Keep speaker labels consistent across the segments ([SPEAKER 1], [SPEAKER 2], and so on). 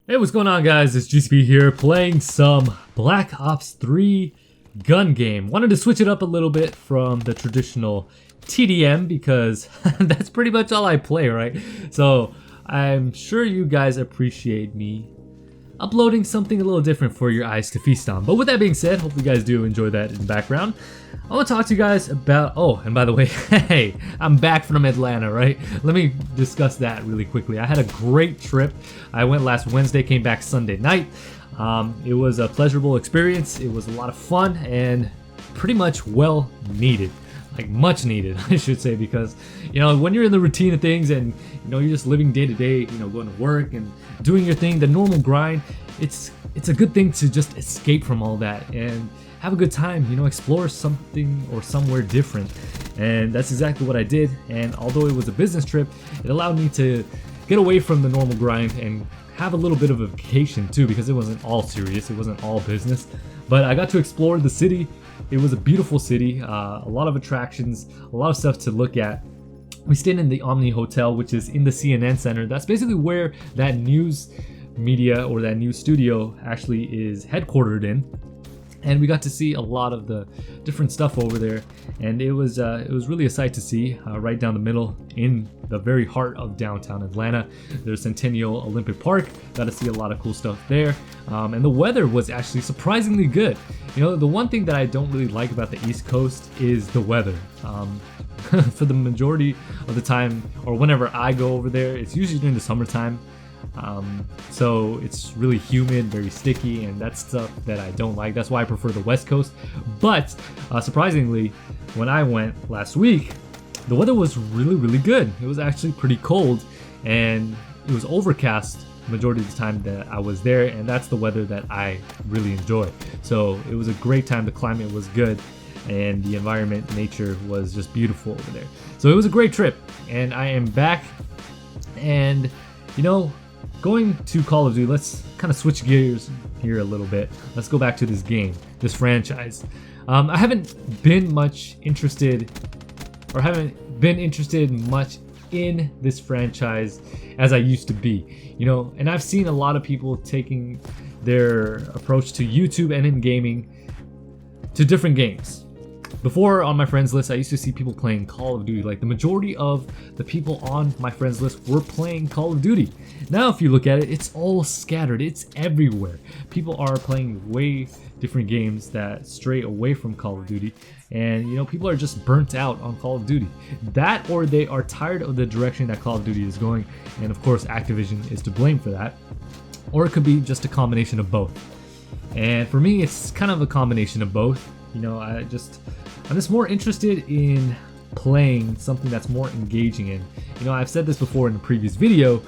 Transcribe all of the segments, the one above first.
[SPEAKER 1] Hey, what's going on, guys? It's GCP here playing some Black Ops 3 gun game. Wanted to switch it up a little bit from the traditional TDM because that's pretty much all I play, right? So I'm sure you guys appreciate me uploading something a little different for your eyes to feast on. But with that being said, hope you guys do enjoy that in the background. I want to talk to you guys about, oh, and by the way, hey, I'm back from Atlanta, right? Let me discuss that really quickly. I had a great trip. I went last Wednesday, came back Sunday night. It was a pleasurable experience. It was a lot of fun and pretty much well needed. Like much needed, I should say, because when you're in the routine of things and you're just living day to day, going to work and doing your thing, the normal grind, it's a good thing to just escape from all that and have a good time, explore something or somewhere different. And that's exactly what I did. And although it was a business trip, it allowed me to get away from the normal grind and have a little bit of a vacation too, because it wasn't all serious, it wasn't all business. But I got to explore the city. It was a beautiful city, a lot of attractions, a lot of stuff to look at. We stayed in the Omni Hotel, which is in the CNN Center. That's basically where that news media or that news studio actually is headquartered in. And we got to see a lot of the different stuff over there, and it was really a sight to see. Right down the middle, in the very heart of downtown Atlanta, there's Centennial Olympic Park. Got to see a lot of cool stuff there, and the weather was actually surprisingly good. The one thing that I don't really like about the East Coast is the weather. For the majority of the time, or whenever I go over there, it's usually during the summertime. So it's really humid, very sticky, and that's stuff that I don't like. That's why I prefer the West Coast. But surprisingly, when I went last week, the weather was really good. It was actually pretty cold, and it was overcast the majority of the time that I was there, and that's the weather that I really enjoy. So it was a great time. The climate was good, and the environment, nature was just beautiful over there. So it was a great trip, and I am back. And going to Call of Duty, let's kind of switch gears here a little bit. Let's go back to this game, this franchise. I haven't been interested much in this franchise as I used to be, and I've seen a lot of people taking their approach to YouTube and in gaming to different games. Before, on my friends list, I used to see people playing Call of Duty. Like, the majority of the people on my friends list were playing Call of Duty. Now, if you look at it, it's all scattered. It's everywhere. People are playing way different games that stray away from Call of Duty. And, people are just burnt out on Call of Duty. That, or they are tired of the direction that Call of Duty is going. And, of course, Activision is to blame for that. Or it could be just a combination of both. And for me, it's kind of a combination of both. I'm just more interested in playing something that's more engaging in. I've said this before in a previous video.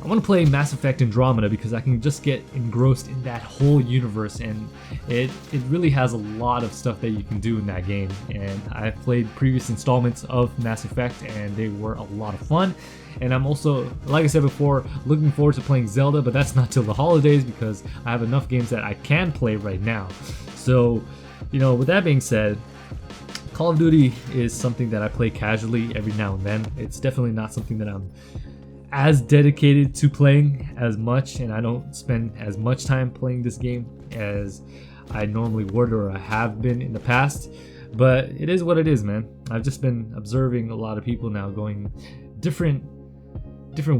[SPEAKER 1] I want to play Mass Effect Andromeda because I can just get engrossed in that whole universe, and it really has a lot of stuff that you can do in that game. And I've played previous installments of Mass Effect, and they were a lot of fun. And I'm also, like I said before, looking forward to playing Zelda, but that's not till the holidays because I have enough games that I can play right now. So, with that being said, Call of Duty is something that I play casually every now and then. It's definitely not something that I'm as dedicated to playing as much, and I don't spend as much time playing this game as I normally would or I have been in the past. But it is what it is, man. I've just been observing a lot of people now going different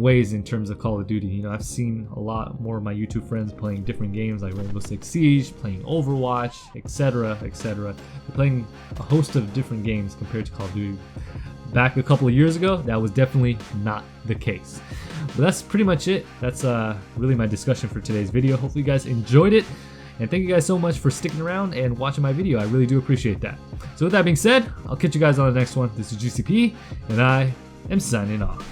[SPEAKER 1] ways in terms of Call of Duty. I've seen a lot more of my YouTube friends playing different games like Rainbow Six Siege, playing Overwatch, etc. They're playing a host of different games compared to Call of Duty. Back a couple of years ago, that was definitely not the case. But that's pretty much it. That's really my discussion for today's video. Hopefully you guys enjoyed it. And thank you guys so much for sticking around and watching my video. I really do appreciate that. So with that being said, I'll catch you guys on the next one. This is GCP, and I am signing off.